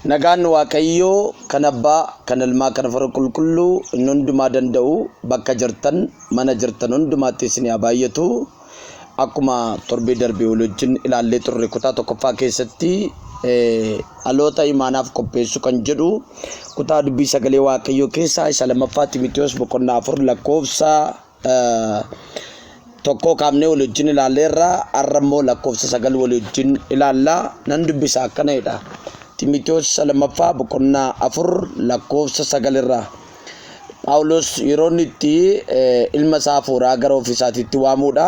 Nagaan Waaqayyoo kan Abbaa, kan Ilmaa, kan Hafuura Qulqulluu inni hundumaa danda'u bakka jirtan, mana jirtan hundumaatti isin haa baay'atu. Akkuma torbee darbee waliin ilaallee turre kutaa tokkoffaa keessatti dhaloota imaanaaf qopheessu kan jedhu kutaa dubbii sagalee Waaqayyoo keessaa isa lammaffaa Timoteewos boqonnaa 4 lakkoofsa tokko kaamnee waliin ilaalleerra arrammoo lakkoofsa 9 waliin ilaalla nan dubbisa akkanadha. Timoteewos lammaffaa boqonnaa 4 lakkoofsa 9 irraa Phaawulos yeroo itti ilma isaa fuudhaa gara ofiisaatiitti waamuudha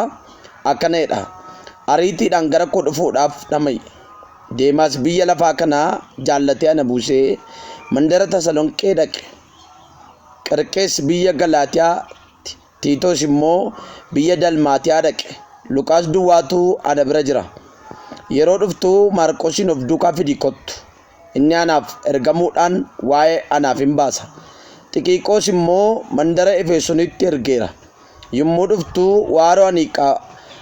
akkanadha. Ariitiidhaan gara koo dhufuudhaaf dhama'e. Deemaas biyya lafaa kanaa jaallatee ana buusee mandara Tasalonqee dhaqe. Qerqees biyya Galaatiyaa, Tiitoos immoo biyya Dalmaatiyaa dhaqe. Luqaas duwwaatu ana bira jira. Yeroo dhuftu Maarqosin of duukaa fidi kottu. Inni anaaf ergamuudhaan waa'ee anaaf hin baasa. Xiqiqoos immoo mandara Efesonitti ergeera. Yommuu dhuftu waaroo ani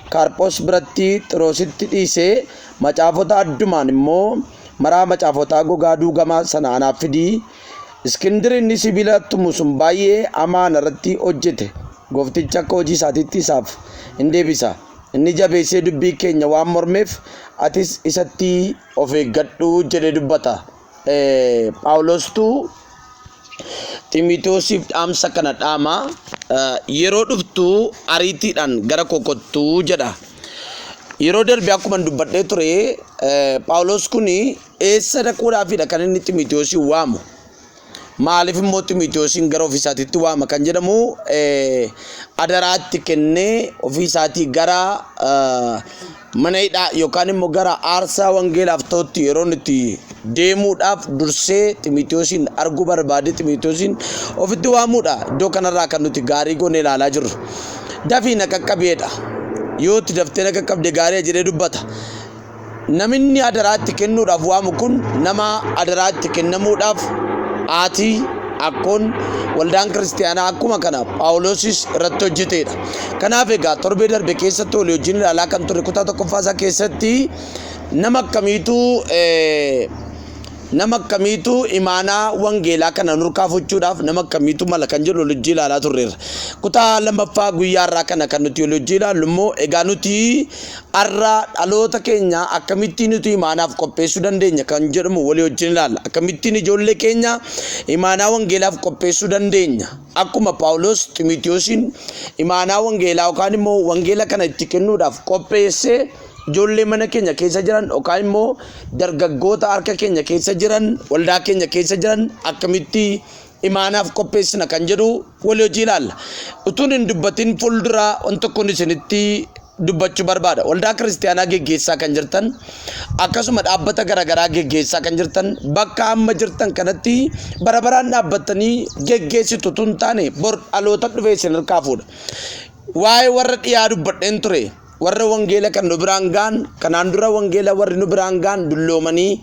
Karpos biratti Xiroositti dhiisee macaafota addumaan immoo maraa macaafotaa gogaa duugamaa sana anaaf fidi. Iskindir inni sibiila tumu sun baay'ee amaan irratti hojjete. Goofticha akka hojii isaatiitti isaaf hin deebisa. Inni jabeessee dubbii keenya waan mormeef atis isatti of eeggadhu jedhee dubbata. Phaawulostu Timoteewosiif dhaamsa kana dhaama. Yeroo dhuftu ariitiidhaan gara koo kottu jedha. Yeroo darbe akkuma dubbadhee ture Phaawulos kun eessa dhaquudhaafidha kan inni Timoteewosiin waamu. Maaliif immoo Timoteewosiin gara ofiisaatiitti waama kan jedhamu adaraatti kennee ofiisaatii gara mana hidhaa yookaan immoo gara aarsaa wangeelaaf ta'utti yeroo itti deemuudhaaf dursee Timoteewosiin arguu barbaade Timoteewosiin ofitti waamuudha. Iddoo kanarraa kan nuti gaarii goone ilaalaa jirru. Dafii na qaqqabeedha. Yoo itti daftee na qaqqabde gaarii jedhee dubbata. Namni adaraatti kennuudhaaf waamu kun nama adaraatti kennamuudhaaf aatii akkoon waldaan kiristaanaa akkuma kana Phaawulosis irratti hojjeteedha. Kanaaf egaa torbee darbe keessatti walii wajjin ilaalaa kan turre kutaa tokkoffaa isaa keessatti nama akkamiitu imaanaa wangeelaa kana nurkaafachuudhaaf nama akkamiitu mala kan jedhu walii wajjin ilaalaa turreerra. Kutaa lammaffaa guyyaarraa kana kan nuti walii wajjin ilaallu immoo egaa nuti har'a dhaloota keenya akkamittiin nuti imaanaaf qopheessuu dandeenya kan jedhamu walii wajjin ilaalla. Akkamittiin ijoollee keenya imaanaa wangeelaaf qopheessuu dandeenya. Akkuma Phaawulos Timoteewosiin imaanaa wangeelaa yookaan immoo wangeela kana itti kennuudhaaf qopheessee ijoollee mana keenya keessa jiran yookaan immoo dargaggoota harka keenya keessa jiran waldaa keenya keessa jiran akkamitti imaanaaf qopheessina kan jedhu walii wajjin ilaalla. Utuun hin dubbatin fuuldura wanti kun isinitti dubbachuu barbaada. Waldaa kiristaanaa geggeessaa kan jirtan akkasuma dhaabbata garaagaraa geggeessaa kan jirtan bakka amma jirtan kanatti barabaraan dhaabbatanii geggeessitu tun taane bor dhaloota dhufee isin harkaa fuudha. Waa'ee warra dhiyaa dubbadheen ture. Warra wangeela kan nu biraan gaan kanaan dura wangeela warri nu biraan gaan dulloomanii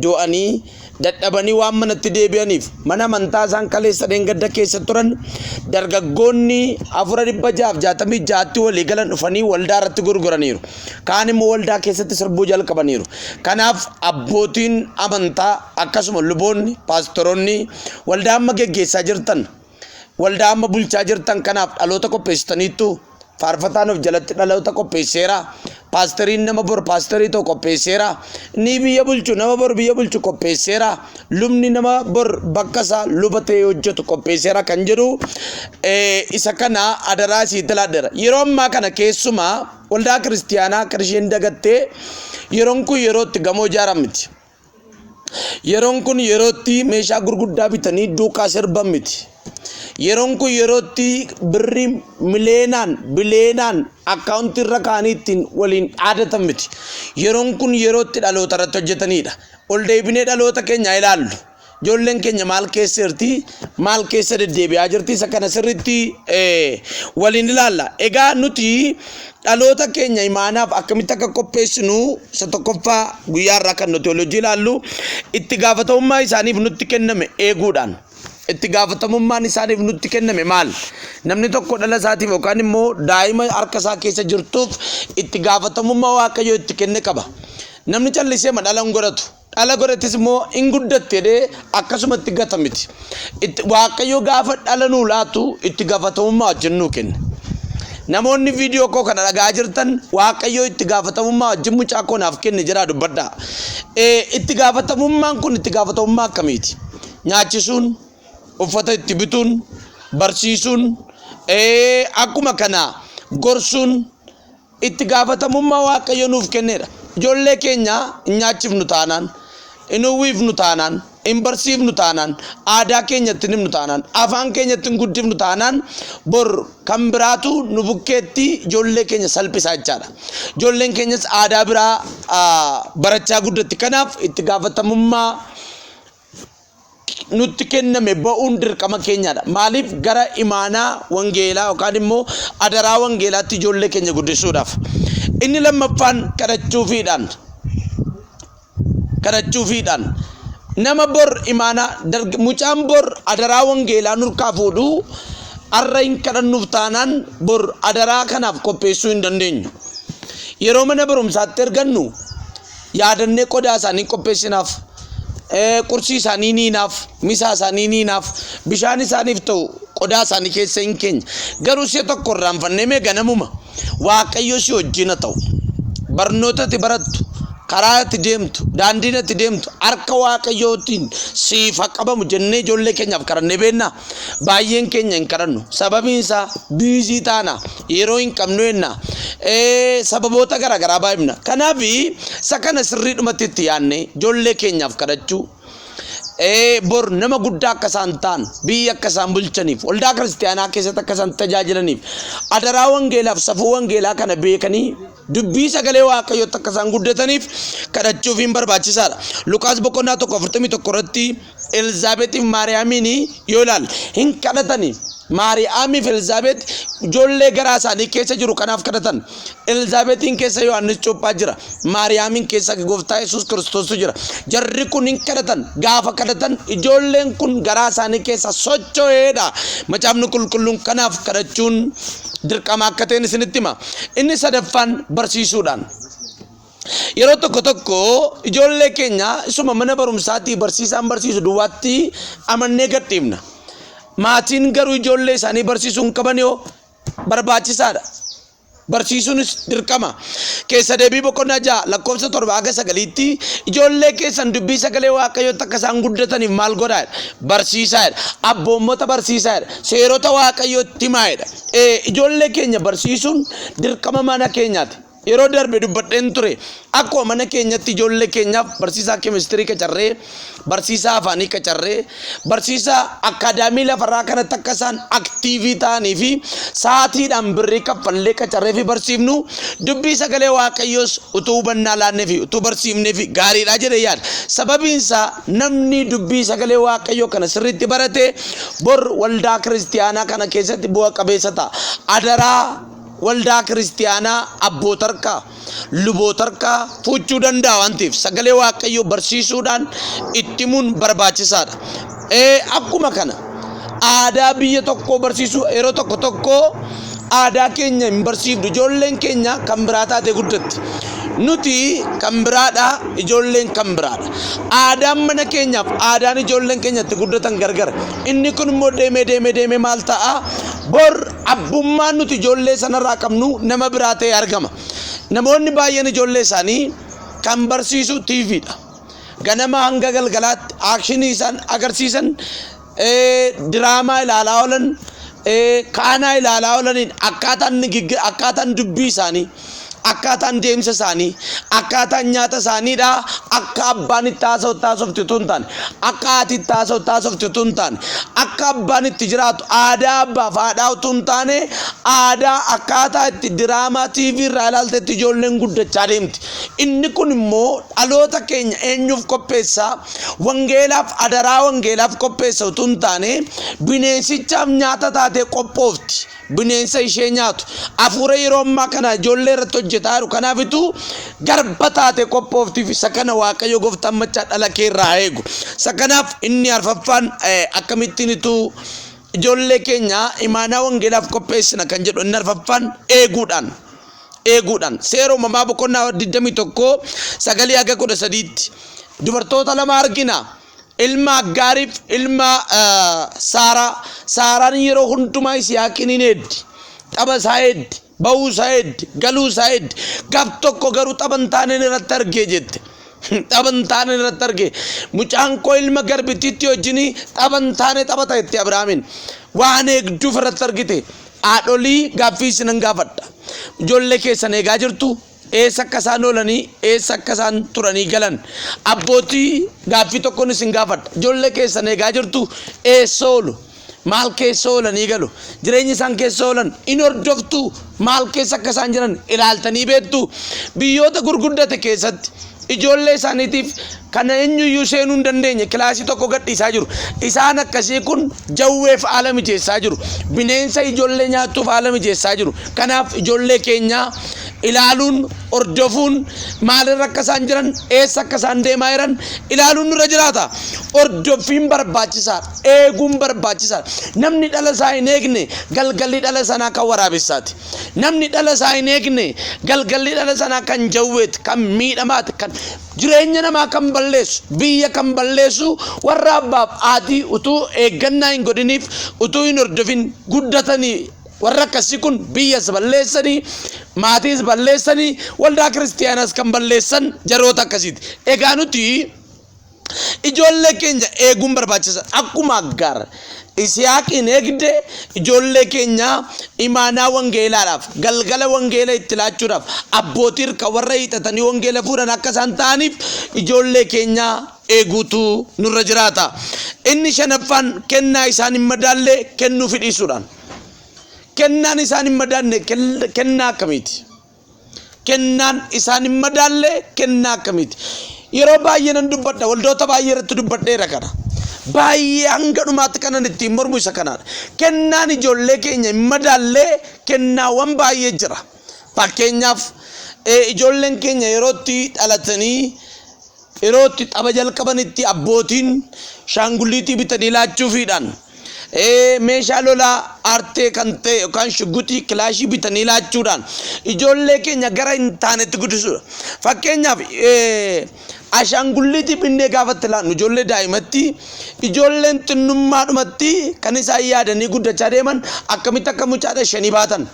do'anii dadhabanii waan manatti deebi'aniif mana amantaa isaan kaleessa dheengadda keessa turan dargaggoonni 466 walii galan dhufanii waldaa irratti gurguraniiru. Kaan immoo waldaa keessatti sirbuu jalqabaniiru. Kanaaf abbootiin amantaa akkasuma luboonni paastoroonni waldaa amma geggeessaa jirtan waldaa amma bulchaa jirtan kanaaf dhaloota qopheessitaniittu. Faarfataan of jalatti dhaloota qopheesseera. Paasteriin nama bor paasterii tokko qopheesseera. Ni biyya bulchu nama bor biyya bulchu qopheesseera. Lubni nama bor bakka isaa luba ta'ee hojjetu qopheesseera kan jedhu isa kana adaraa sii tilaadheera. Yeroo ammaa kana keessumaa waldaa kiristaanaa kan isheen dagattee yeroon kun yerootti gamoo ijaaramti. Yeroon kun yerootti meeshaa gurguddaa bitanii duukaa sirban miti. Yeroon kun yerootti birrii bileenaan akkaawuntii irra kaaniittiin waliin dhaadatan miti. Yeroon kun yerootti dhaloota irratti hojjetanidha. Ol deebinee dhaloota keenya ilaallu. Ijoolleen keenya maal keessa jirti? Maal keessa deddeebi'aa jirti? Isa kana sirriitti waliin ilaalla. Egaa nuti dhaloota keenya imaanaaf akkamitti akka qopheessinu isa tokkoffaa guyyaarraa kan nuti waliin ilaallu itti gaafatamummaa isaaniif nutti kenname eeguudhaan. Itti gaafatamummaan isaaniif nutti kenname maal? Namni tokko dhala isaatiif yookaan immoo daa'ima harka isaa keessa jirtuuf itti gaafatamummaa Waaqayyoo itti kenne qaba. namni callisee madhalan godhatu dhala godhatis immoo in guddatte jedhee akkasumatti gatamiti waaqayyo gaafa dhala nuu laatu itti gaafatamummaa wajjin nuu kenne namoonni viidiyoo koo kana dhagaa jirtan waaqayyo itti gaafatamummaa wajjin mucaa koo naaf kenne jira dubbadhaa itti gaafatamummaan kun itti gaafatamummaa akkamiiti nyaachisuun uffata itti bituun barsiisuun akkuma kana gorsuun itti gaafatamummaa waaqayyo nuuf kenneedha ijoollee keenya nyaachifnu taanaan inuwiifnu taanaan in barsiifnu taanaan aadaa keenyatti nimnu taanaan afaan keenyatti guddifnu taanaan bor kan biraatu nu bukkeetti ijoollee keenya salphisaa jechaadha ijoolleen keenyas aadaa biraa barachaa guddatti kanaaf itti gaafatamummaa nutti kenname ba'uun dirqama keenyaadha maaliif gara imaanaa wangeelaa yookaan immoo adaraa wangeelaatti ijoollee keenya guddisuudhaaf inni lammaffaan kadhachuufiidhaan nama bor imaanaa mucaan bor adaraa wangeelaa nurkaa fuudhu arra hin kadhannuuf taanaan bor adaraa kanaaf qopheessuu hin dandeenyu yeroo mana barumsaatti ergannu yaadannee qodaa isaanii qopheessinaaf qursii isaanii niinaaf misaa isaanii niinaaf bishaan isaaniif ta'u qodaa isaanii keessa hin keenya garuu si'a tokko irraanfannee mee ganamuma waaqayyo si wajjin ta'u barnootatti barattu karaa itti deemtu daandiin itti deemtu harka waaqayyootiin siif qabamu jennee ijoollee keenyaaf kadhannee beennaa baay'een keenya hin kadhannu sababiin isaa biizii taana yeroo hin qabnu ennaa sababoota garaagaraa baay'ifna kanaaf isa kana sirriidhumatti itti yaadne ijoollee keenyaaf kadhachuu bor nama guddaa akka isaan ta'an biyya akka isaan bulchaniif waldaa kiristaanaa keessatti akka isaan tajaajilaniif adaraa wangeelaaf safuu wangeelaa kana beekanii dubbii sagalee waaqayyootti akka isaan guddataniif kadhachuuf hin barbaachisaadha Luqaas boqonnaa 1:41 irratti Elizaabeetiif Maariyaamiin yoo ilaal hin kadhatanii Maariyaamiif Elizaabeet ijoollee garaa isaanii keessa jiru kanaaf kadhatan Elizaabeetiin keessa Yohaannis Cuuphaa jira Maariyaamin keessa Gooftaa Yesuus Kiristoostu jira jarri kun hin kadhatan gaafa kadhatan ijoolleen kun garaa isaanii keessa socho'eedha macaafni qulqulluun kanaaf kadhachuun dirqama akka ta'e isinitti hima inni sadaffaan barsiisuudhaan yeroo tokko ijoollee keenya isuma mana barumsaatii barsiisaan barsiisu duwwaatti amannee gadhiifna maatiin garuu ijoollee isaanii barsiisuun qaban yoo barbaachisaadha barsiisuunis dirqama keessa deebii boqonnaa 6:7-9tti ijoollee keessan dubbii sagalee waaqayyootti akka isaan guddataniif maal godhaa barsiisaadha abboommota barsiisaadha seerota waaqayyootti himaadha ijoollee keenya barsiisuun dirqama mana keenyaati yeroo darbe dubbadheen ture akkuma mana keenyatti ijoollee keenyaaf barsiisaa keemistirii qacarree barsiisaa afaanii qacarree barsiisaa akaadaamii lafarraa kanatti akka isaan aktiivii ta'anii fi sa'aatiidhaan birrii kaffallee qacarree fi barsiifnu dubbii sagalee waaqayyoos utuu hubannaa laannee fi utuu barsiifnee fi gaariidha jedhee yaada sababiin isaa namni dubbii sagalee waaqayyoo kana sirriitti barate bor waldaa kiristaanaa kana keessatti bu'a qabeessa ta'a adaraa waldaa kiristaanaa abbootarkaa lubootarkaa fuuchuu danda'a waan ta'eef sagalee waaqayyoo barsiisuudhaan itti himuun barbaachisaadha akkuma kana aadaa biyya tokkoo barsiisuu yeroo tokko aadaa keenya hin barsiifnu ijoolleen keenya kan biraa taate guddatti nuti kan biraadha ijoolleen kan biraadha aadaan mana keenyaaf aadaan ijoolleen keenyatti guddatan gargar inni kun immoo deemee maal ta'a bor abbummaan nuti ijoollee sanarraa qabnu nama biraa ta'e argama namoonni baay'een ijoollee isaanii kan barsiisu TVdha ganama hanga galgalaatti aakshinii isaan agarsiisan diraamaa ilaalaa oolan kaanaa ilaalaa oolaniin akkaataan dubbii isaanii akkaataan deemsa isaanii akkaataan nyaata isaaniidha akka abbaan itti haasoftu tun taane akka haati itti haasoftu tun taane akka abbaan itti jiraatu aadaa abbaaf haadhaa tun taane aadaa akkaataa itti diraamaa TV irraa ilaaltetti ijoolleen guddachaa deemti inni kun immoo dhaloota keenya eenyuuf qopheessa wangeelaaf adaraa wangeelaaf qopheessa tun taane bineensichaaf nyaata taatee qophoofti bineensa ishee nyaatu afuura yeroo ammaa kana ijoollee irratti hojjetaa jiru kanaafitu garba taate qophooftiif isa kana waaqayyo gooftaan machaa dhala kee irraa eegu isa kanaaf inni arfaffaan akkamittiinitu ijoollee keenya imaanaa wangeelaaf qopheessina kan jedhu inni arfaffaan eeguudhaan eeguudhaan seera uumamaa boqonnaa 21 sagalee haga 13tti dubartoota lama argina. Ilma Aggaariif ilma Saaraan yeroo hundumaa Yisihaaqiin hin eeddi. Xaba isaa eeddi, ba'uu isaa eeddi, galuu isaa eeddi. Gaaf tokko garuu xaban taaneen irratti argee jette. Xaban taaneen irratti argee. Mucaan koo ilma garbittiitti wajjin xaban taanee taphata jettee Abrahaamiin. Waan eegduuf irratti argite. Haadholii gaaffii isinan gaafadha. Ijoollee keessan eegaa jirtu? Eessa akka isaan oolanii, eessa akka isaan turanii galan. Abbootii gaaffii tokkoon isin gaafadha. Ijoollee keessan eegaa jirtu? Eessa oolu? Maal keessa oolanii galu? Jireenyi isaan keessa oolan in hordoftu? Maal keessa akka isaan jiran ilaaltanii beektu? Biyyoota gurguddate keessatti ijoollee isaaniitiif kana eenyuyyuu seenuu hin dandeenye kilaasii tokko gadhiisaa jiru. Isaan akkasii kun jawweef haala mijeessaa jiru. Bineensa ijoollee nyaattuuf haala mijeessaa jiru. Kanaaf ijoollee keenya ilaaluun, hordofuun, maalirra akka isaan jiran, eessa akka isaan deemaa jiran ilaaluun nurra jiraata. Hordoffiin barbaachisaadha. Eeguun barbaachisaadha. Namni dhala isaa hin eegne galgalli dhala sanaa kan waraabessaati. Namni dhala isaa hin eegne galgalli dhala sanaa kan jawweeti, kan miidhamaati, kan jireenya namaa kan balleessu, biyya kan balleessu warra abbaaf haati utuu eeggannaa hin godhiniif, utuu hin hordofin guddatanii warra akkasii kun biyyas balleessanii, maatiis balleessanii, waldaa kiristiyaanaas kan balleessan jaroota akkasiiti. Egaa nuti ijoollee keenya eeguun barbaachisa. Akkuma Aggaar Yisihaaqiin eegde ijoollee keenya imaanaa wangeelaadhaaf, galgala wangeela itti laachuudhaaf, abbootii hirka warra hiixatanii wangeela fuudhan akka isaan ta'aniif ijoollee keenya eeguutu nurra jiraata. Inni shanaffaan kennaa isaan hin madaallee kennuu fidhiisuudhaan. Kennaan isaan hin madaalle kennaa akkamiiti? Kennaan isaan hin madaalle kennaa akkamiiti? Yeroo baay'ee nan dubbadha, waldoota baay'ee irratti dubbadheera kana. Baay'ee hanga dhumaatti kanan ittiin mormu isa kanaadha. Kennaan ijoollee keenya hin madaalle kennaawwan baay'ee jira. Fakkeenyaaf ijoolleen keenya yerootti dhalatanii, yerootti tapha jalqabanitti abbootiin shaangulliitii bitanii laachuufiidhaan meeshaa lolaa aartee kan ta'e yookaan shugguxii kilaashii bitanii laachuudhaan ijoollee keenya gara hin taanetti guddisuudha. Fakkeenyaaf ashaangulliitii binnee gaafatti laannu ijoollee daa'imatti, ijoolleen xinnummaadhumatti kan isaan yaadanii guddachaa deeman akkamitti akka mucaadha shanii baatan,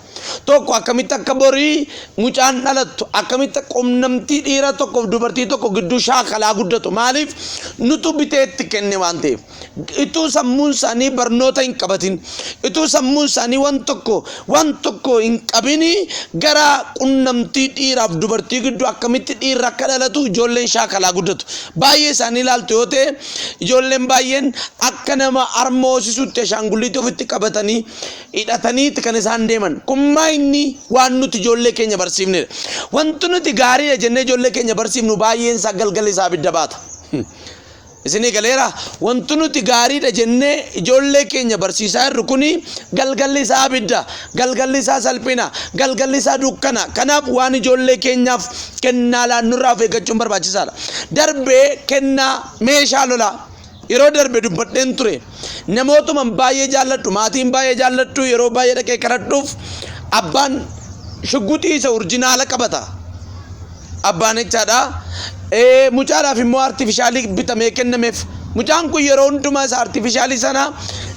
tokko akkamitti akka borii mucaan dhalattu, akkamitti qunnamtii dhiira tokkoof dubartii tokko gidduu shaakalaa guddatu. Maaliif? Nutu biteetti kenne waan ta'eef. Ituu sammuun isaanii barnoota hin qabatin, ituu sammuun isaanii waan tokko hin qabini gara qunnamtii dhiiraaf dubartii gidduu akkamitti dhiirri akka dhalatu ijoolleen shaakalaa guddatu. Baay'ee isaanii ilaaltu yoo ta'e ijoolleen baay'een akka nama armoosisuutti ashaangulliitii ofitti qabatanii hidhataniiti kan isaan deeman. Kummaa inni waan nuti ijoollee keenya barsiifnedha. Wanti nuti gaariidha jennee ijoollee keenya barsiifnu baay'een isaa galgala isaa abidda baata. Isinii galeera wanti nuti gaariidha jennee ijoollee keenya barsiisaa jirru kuni galgalli isaa abidda, galgalli isaa salphina, galgalli isaa dukkana. Kanaaf waan ijoollee keenyaaf kennaa laannurraaf eeggachuun barbaachisaadha. Darbee kennaa meeshaa lolaa yeroo darbe dubbadheen ture. Namootuman baay'ee jaalladhu, maatiin baay'ee jaalladhu, yeroo baay'ee dhaqee kadhadhuuf abbaan shugguxii isa orjinaala qabata. Abbaan jechaadha. Mucaadhaaf immoo artifishaalii bitamee kennameef. Mucaan kun yeroo hundumaa isa artifishaalii sana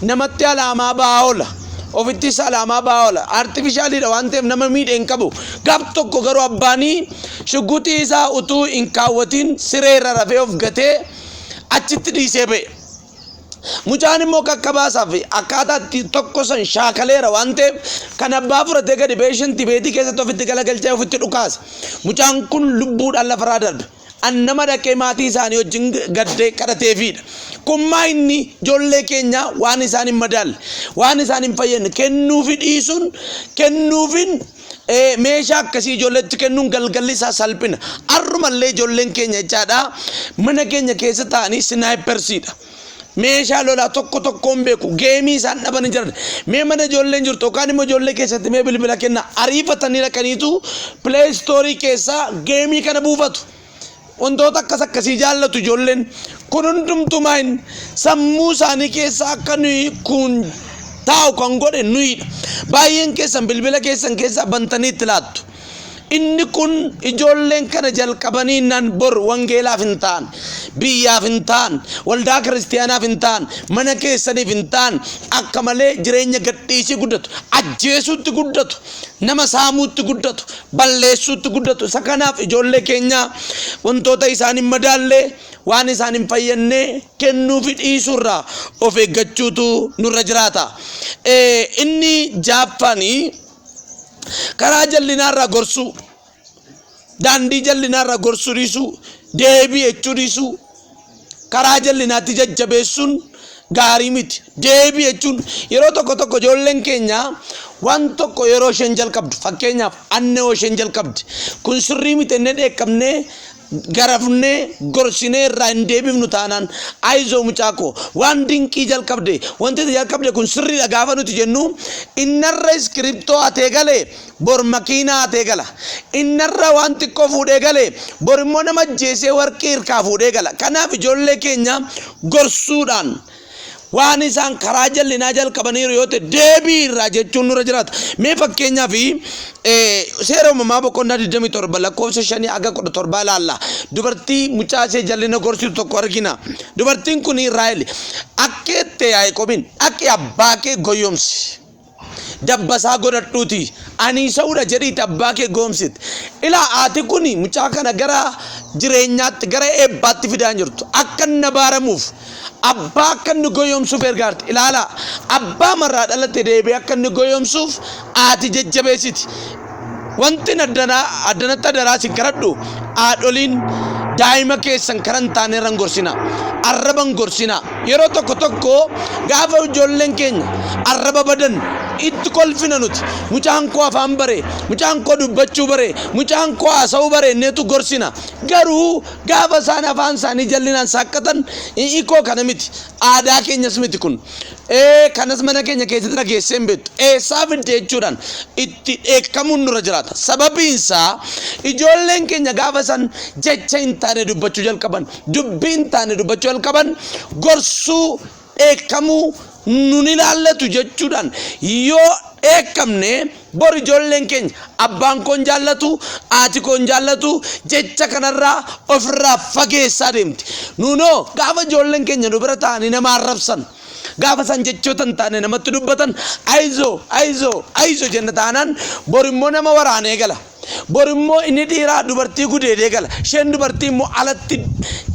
namatti alaamaa ba'aa oola. Ofittis alaamaa ba'aa oola. Artifishaaliidha waan ta'eef nama miidhe hin qabu. Gaaf tokko garuu abbaanii shugguxii isaa utuu hin kaawwatiin sireerra rafee of gatee achitti dhiisee ba'e. Mucaan immoo kakkabaasaaf akkaataa tokko san shaakaleera waan ta'eef kan abbaa fudhatee gadi ba'ee shantii beetii keessatti ofitti galagalchee ofitti dhukaase. Mucaan kun lubbuudhaan lafarraa darbe. Annama dhaqee maatii isaanii wajjin gaddee kadhateefidha. Kummaa inni ijoollee keenya waan isaan hin madaalle, waan isaan hin fayyadne kennuufi dhiisuun, kennuufin meeshaa akkasii ijoolleetti kennuun galgalli isaa salphina. Arrumallee ijoolleen keenya jechaadha mana keenya keessa ta'anii sinaayipersiidha. Meeshaa lolaa tokkoon beeku geemii isaan dhaban jiran. Mee mana ijoolleen jirtu yookaan immoo ijoollee keessatti mee bilbila kenna ariifatanii dhaqaniitu pileestoorii keessaa geemii kana buufatu. Wantoota akkasii jaallatu ijoolleen kun hundumtumaan sammuu isaanii keessa akka nuyi kun taa'u kan godhe nuyidha. Baay'een keessan bilbila keessan keessa bantanii itti laattu. inni kun ijoolleen kana jalqabanii nan bor wangeelaaf hin ta'an biyyaaf hin ta'an waldaa kiristaanaaf hin ta'an mana keessaniif hin ta'an akka malee jireenya gadhiisii guddatu ajjeesuutti guddatu nama saamuutti guddatu balleessuutti guddatu isa kanaaf ijoollee keenya wantoota isaan hin madaallee waan isaan hin fayyadne kennuufi dhiisuurraa of eeggachuutu nurra jiraata. Inni jaaffanii karaa jal'inaarraa gorsuu daandii jal'inaarraa gorsuu dhiisuu deebii jechuu dhiisuu karaa jal'inaatti jajjabeessuun gaarii miti. Deebii jechuun yeroo tokko ijoolleen keenya waan tokko yeroo isheen jalqabdu fakkeenyaaf annoo isheen jalqabdi kun sirrii miti inni dheekkamnee garafnee gorsinee irraa hin deebifnu taanaan ayizoo mucaako waan dinqii jalqabde wanti jalqabde kun sirriidha gaafa nuti jennu innarra iskiriptoo hatee galee bor makiinaa hatee gala innarra waan xiqqoo fuudhee galee bor immoo nama ajjeesee warqii hirkaa fuudhee gala. Kanaaf ijoollee keenya gorsuudhaan waan isaan karaa jal'inaa jalqabaniiru yoo ta'e deebii irraa jechuun nurra jiraata. Mee fakkeenyaaf seera uumamaa boqonnaa 27 lakkoofsa 5 hanga 17 ilaalla. Dubartii mucaa ishee jal'ina gorsitu tokko argina. Dubartiin kun Israa'el akka itti Yaaqoobiin akka abbaa kee goyyomsi dabbasaa godhadhuuti ani sa'uudha jedhiiti abbaa kee goomsit. Ilaa haati kun mucaa kana gara jireenyaatti gara eebbaatti fidaan jirtu akka inni baaramuuf abbaa akka inni goyyomsuuf ergaarti. Ilaala abbaa marraa dhalatte deebi'ee akka inni goyyomsuuf haati jajjabeessiti. Wanti addanatti adaraa si kadhadhu haadholiin daa'ima keessan karan taane irraan gorsina arraban gorsina. Yeroo tokko gaafa ijoolleen keenya arraba badan itti kolfina nuti mucaan koo afaan bare mucaan koo dubbachuu bare mucaan koo haasa'uu bare neetu gorsina. Garuu gaafa isaan afaan isaanii jal'inaan saaqqatan ikoo kana miti aadaa keenyas miti kun kanas mana keenya keessatti dhageessee hin beektu eessaa fidde jechuudhaan itti dheekkamuun nurra jiraata. Sababiin isaa ijoolleen keenya gaafa isaan jecha hin taane dubbachuu jalqaban dubbii hin taane dubbachuu jalqaban gorsuu dheekkamuu nun ilaallatu jechuudhaan yoo dheekkamne bor ijoolleen keenya abbaan koon jaallatu haati koon jaallatu jecha kanarraa ofirraa fageessaa deemti. Nunoo gaafa ijoolleen keenya nu bira ta'anii nama arrabsan gaafa isaan jechoota hin taane namatti dubbatan ayizoo jenna taanaan bor immoo nama waraanee gala. Bor immoo inni dhiiraa dubartii gudeedee gala. Isheen dubartii immoo alatti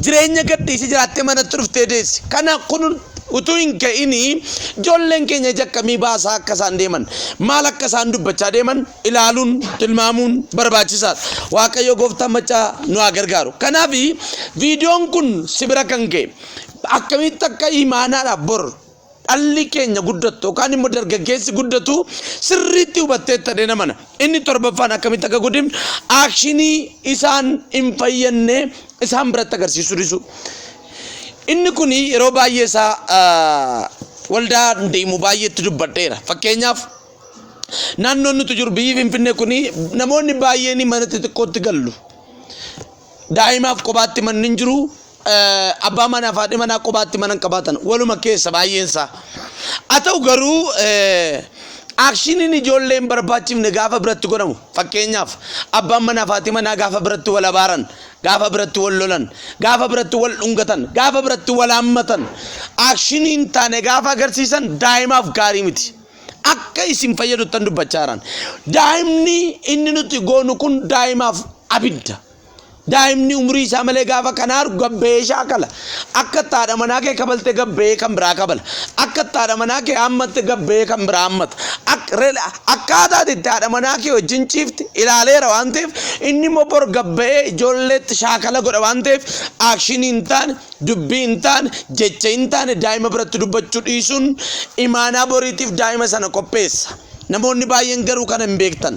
jireenya gadhiisii jiraattee manatti dhuftee deessi. Kana kun utuu hin ka'ini ijoolleen keenya jakkamii baasaa akka isaan deeman maal akka isaan dubbachaa deeman ilaaluun tilmaamuun barbaachisaadha. Waaqayyo gooftaan machaa nu haa gargaaru. Kanaaf viidiyoon kun sibira kan ka'e akkamitti akka imaanaadhaaf bor dhalli keenya guddatu yookaan immoo dargaggeessi guddatu sirriitti hubattee ta'ee namana. Inni torbaffaan akkamitti akka guddifnu aakshinii isaan hin fayyadne isaan biratti agarsiisuu dhiisu. Inni kun yeroo baay'ee isaa waldaa deemu baay'eetti dubbadheera. Fakkeenyaaf naannoon nuti jiru biyyi Finfinnee kun namoonni baay'een mana xixiqqootti galu. Daa'imaaf kophaatti manni hin jiru. Abbaa manaa fi haadha manaa kophaatti mana qabaatan waluma keessa baay'eensaa. Haa ta'u garuu aakshiiniin ijoolleen barbaachifne gaafa biratti godhamu fakkeenyaaf abbaan manaa fi haati manaa gaafa biratti wal abaaran gaafa biratti wal lolan gaafa biratti wal dhungatan gaafa biratti wal haammatan aakshiiniin taane gaafa agarsiisan daa'imaaf gaarii miti. Akka isin fayyaduttan dubbachaa jiran daa'imni inni nuti goonu kun daa'imaaf abidda. Daa'imni umrii isaa malee gaafa kanaaru gabbee shaakala. Akka haadha manaa kee kabalte gabbee kan biraa kabala. Akka haadha manaa kee hammatte gabbee kan biraa hammata. Akkaataa itti haadha manaa kee wajjin ciifti ilaaleera waan ta'eef inni immoo bor gabbee ijoolleetti shaakala godha waan ta'eef aakshinii hin taane dubbii hin taane jecha hin taane daa'ima biratti dubbachuu dhiisuun imaanaa boriitiif daa'ima sana qopheessa. Namoonni baay'een garuu kana hin beektan.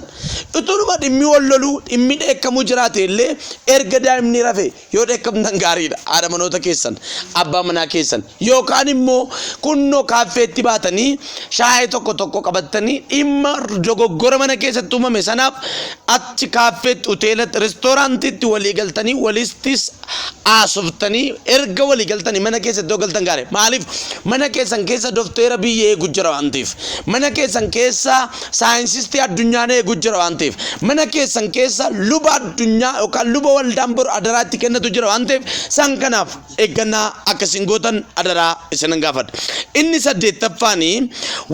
Utuma dhimmi wal loluu dhimmi dheekkamuu jiraate illee erga daa'imni rafe yoo dheekkamtan gaariidha. Haadha manoota keessan abbaa manaa keessan yookaan immoo kunnoo kaaffeetti baatanii shaayii tokko qabatanii dhimma dogoggora mana keessatti uumame sanaaf achi kaaffeetti hoteelatti reestooraantiitti walii galtanii walistis haasoftanii erga walii galtanii mana keessatti yoo galtan gaarii. Maaliif mana keessan keessa dofteera biyyee eegu jira waan ta'eef mana keessan keessa saayinsisti addunyaa eegu jira waan ta'eef mana keessan keessa luba addunyaa yookaan luba waldaan bor adaraatti kennatu jira waan ta'eef san kanaaf eeggannaa akkasiin gootan adaraa isin gaafadha. Inni saddeettaffaanii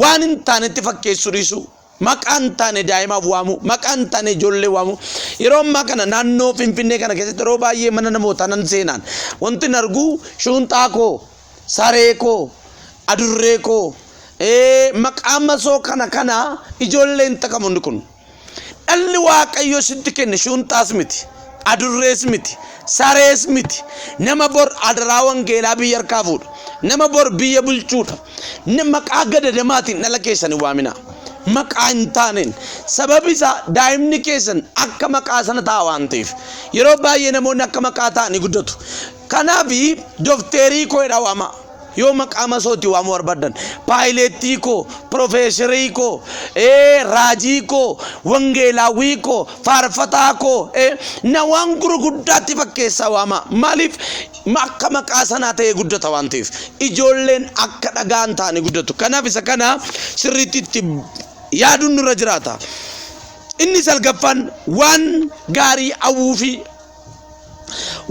waan hin taanetti fakkeessuu dhiisu. Maqaan taane daa'imaaf waamu, maqaan taane ijoollee waamu. Yeroo ammaa kana naannoo Finfinnee kana keessatti yeroo baay'ee mana namootaa nan seenaan wanti argu shuunxaa koo, saree koo, adurree koo, maqaa masoo kana ijoolleen takamuun kun. Dhalli Waaqayyo sitti kenne shuunxaas miti, adurrees miti, sarees miti. Nama bor adaraa wangeelaa biyya harkaa fuudha. Nama bor biyya bulchuudha. Maqaa gadadamaatiin dhala keessan waamina. Maqaa hin taaneen sababi isaa daa'imni keessan akka maqaa sana ta'a waan ta'eef yeroo baay'ee namoonni akka maqaa ta'anii guddatu. Kanaaf doofteerii koo jedha waama. Yoo maqaa masooti waamu barbaadan paayileetii koo, profeesarii koo, raajii koo, wangeelaawii koo, faarfataa koo na waan gurguddaatti fakkeessaa waama. Maaliif akka maqaa sanaa ta'ee guddata waan ta'eef ijoolleen akka dhagaan ta'anii guddatu. Kanaaf isa kana sirriitti itti yaaduun nurra jiraata. Inni salgaffaan waan gaarii hawwuufi.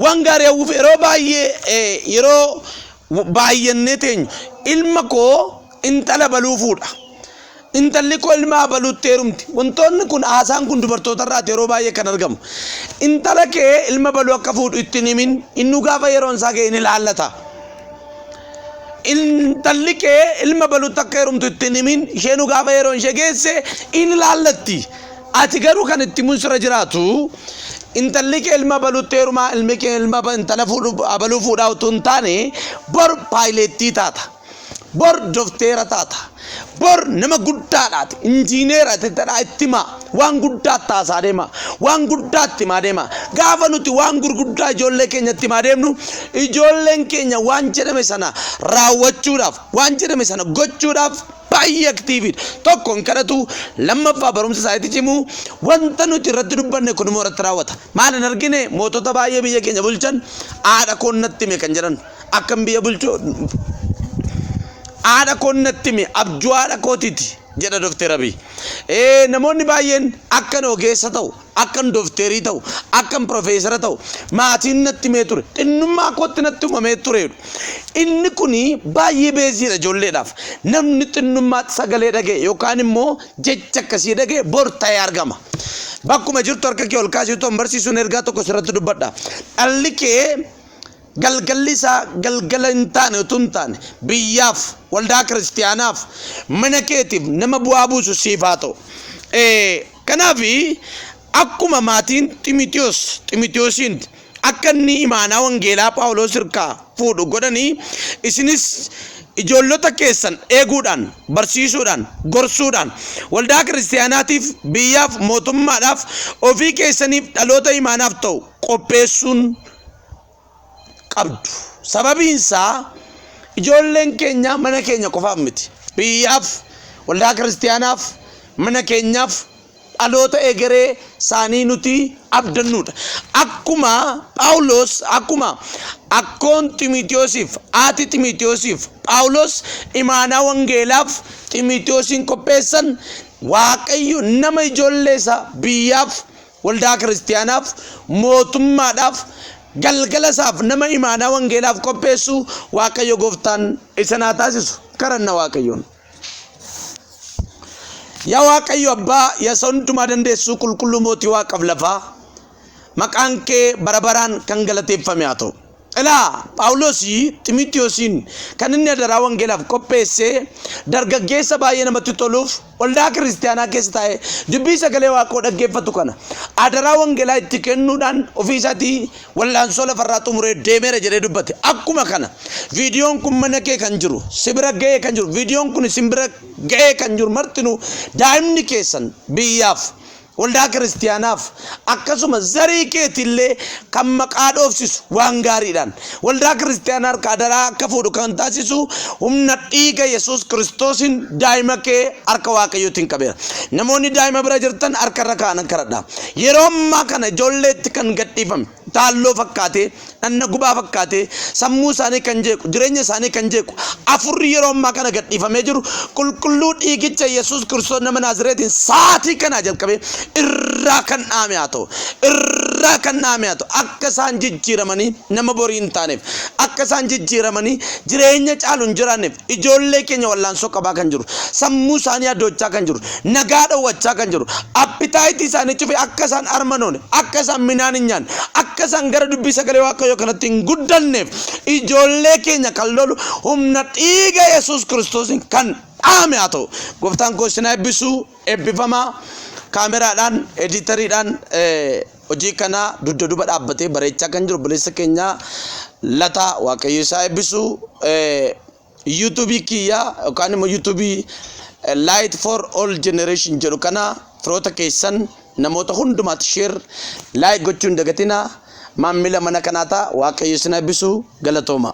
Waan gaarii hawwuufi yeroo baay'ee yeroo baay'annee teenyu ilma koo intala baluu fuudha. Intalli koo ilma baluutti heerumti. Wantoonni kun haasaan kun dubartoota irraati yeroo baay'ee kan argamu. Intala kee ilma baluu akka fuudhu ittiin himin inni gaafa yeroon isaa ga'e ni laallata. Intalli kee ilma baluutti akka heerumtu ittiin himin isheen gaafa yeroon ishee geesse inni laallatti. Ati garuu kan itti munsira jiraatu intalli kee ilma baluutti heerumaa ilmi kee ilma intala baluu fuudhaa utuu hin taane bor paayileettii taata. Bor doofteera taata. Bor nama guddaadhaati. Injiineera ittima waan guddaatti taasaa deema. Waan guddaatti himaa deema. Gaafa nuti waan gurguddaa ijoollee keenyatti himaa deemnu ijoolleen keenya waan jedhame sana raawwachuudhaaf waan jedhame sana gochuudhaaf baay'ee aktiiviidha. Tokkoon kadhatu lammaffaa barumsa isaatti cimu wanta nuti irratti dubbanne kun immoo irratti raawwata. Maal hin argine mootota baay'ee biyya keenya bulchan haadha koo natti hime kan jedhan akkam biyya bulchuu haadha koo natti hime abjuu haadha kootiiti jedha Doofteer Abiy. Namoonni baay'een akkan ogeessa ta'u, akkan doofteerii ta'u, akkan profeesara ta'u maatiin natti himee ture. Xinnummaa kootti natti himamee ture. Inni kuni baay'ee beeziidha ijoolleedhaaf. Namni xinnummaatti sagalee dhaga'e yookaan immoo jecha akkasii dhaga'e bor ta'ee argama. Bakkuma jirtu harka kee ol kaasitu barsiisuun ergaa tokko sirratti dubbadha. Dhalli kee galgalli isaa galgala hin taane utuu hin taane biyyaaf waldaa kiristiyaanaaf mana keetiif nama bu'aa buusu siif haa ta'u. Kanaaf akkuma maatiin Ximitiyoosiin akka inni imaanaa wangeelaa Phaawulos hirkaa fuudhu godhanii isinis ijoollota keessan eeguudhaan barsiisuudhaan gorsuudhaan waldaa kiristiyaanaatiif biyyaaf mootummaadhaaf ofii keessaniif dhaloota imaanaaf ta'u qopheessuun qabdu. Sababiin isaa ijoolleen keenya mana keenya qofaaf miti. Biyyaaf waldaa kiristiyaanaaf mana keenyaaf dhaloota egeree isaanii nuti abdannuudha. Akkuma Phaawulos akkoon Ximitiyoosiif haati Ximitiyoosiif Phaawulos imaanaa wangeelaaf Ximitiyoosiin qopheessan Waaqayyo nama ijoollee isaa biyyaaf waldaa kiristiyaanaaf mootummaadhaaf galgala isaaf nama imaanaa wangeelaaf qopheessu Waaqayyo gooftaan isa naa taasisu kadhanna Waaqayyoon. Yaa Waaqayyo abbaa yaa hundumaa dandeessu qulqulluu mootii waaqaaf lafaa maqaan kee bara baraan kan galateeffame haa ta'u. Ilaa Phaawulos Ximitiyoosiin kan inni adaraa wangeelaaf qopheesse dargaggeessa baay'ee namatti toluuf waldaa kiristiyaanaa keessa taa'ee dubbii sagalee Waaqoo dhaggeeffatu kana adaraa wangeelaa itti kennuudhaan ofii isaatii wallaansoo lafarraa xumuree deemeera jedhee dubbate. Akkuma kana viidiyoon kun mana kee kan jiru sibira ga'ee kan jiru viidiyoon kun simbira ga'ee kan jiru martinuu daa'imni keessan biyyaaf waldaa kiristiyaanaaf akkasuma zarii keetillee kan maqaa dhoofsisu waan gaariidhaan waldaa kiristiyaanaa harka adaraa akka fuudhu kan taasisu humna dhiiga Yesuus Kiristoosin daa'ima kee harka Waaqayyootiin qabeera. Namoonni daa'ima bira jirtan harka irra kaa'an kadhadhaa. Yeroo ammaa kana ijoolleetti kan gadhiifame taalloo fakkaatee dhanna gubaa fakkaatee sammuu isaanii kan jeequ jireenya isaanii kan jeequ afurri yeroo ammaa kana gadhiifamee jiru qulqulluu dhiigicha Yesuus Kiristoos nama Naazreetiin saatii kana jalqabee irraa kan dhaame haa ta'u irraa kan dhaame haa ta'u akka isaan jijjiiramanii nama borii hin taaneef akka isaan jijjiiramanii jireenya caalu hin jiraanneef ijoollee keenya wallaansoo qabaa kan jiru sammuu isaanii adoochaa kan jiru nagaa dhowwachaa kan jiru appitaayitii isaanii cufee akka isaan armanoone akka isaan midhaan hin nyaanne akka isaan gara dubbii sagalee Waaqayyoo kanatti hin guddanneef ijoollee keenya kan lolu humna dhiiga Yesuus Kiristoosin kan dhaame haa ta'u. Gooftaan koo isin eebbisu eebbifamaa. Kaameraadhaan editariidhaan hojii kana dudda duba dhaabbatee bareechaa kan jiru obboleessa keenya Lataa Waaqayyo isaa eebbisu. YouTube kiyya yookaan immoo YouTube Light for All Generation jedhu kana firoota keessan namoota hundumaatti share like gochuun dagatina maamila mana kanaata Waaqayyo isin eebbisu galatooma.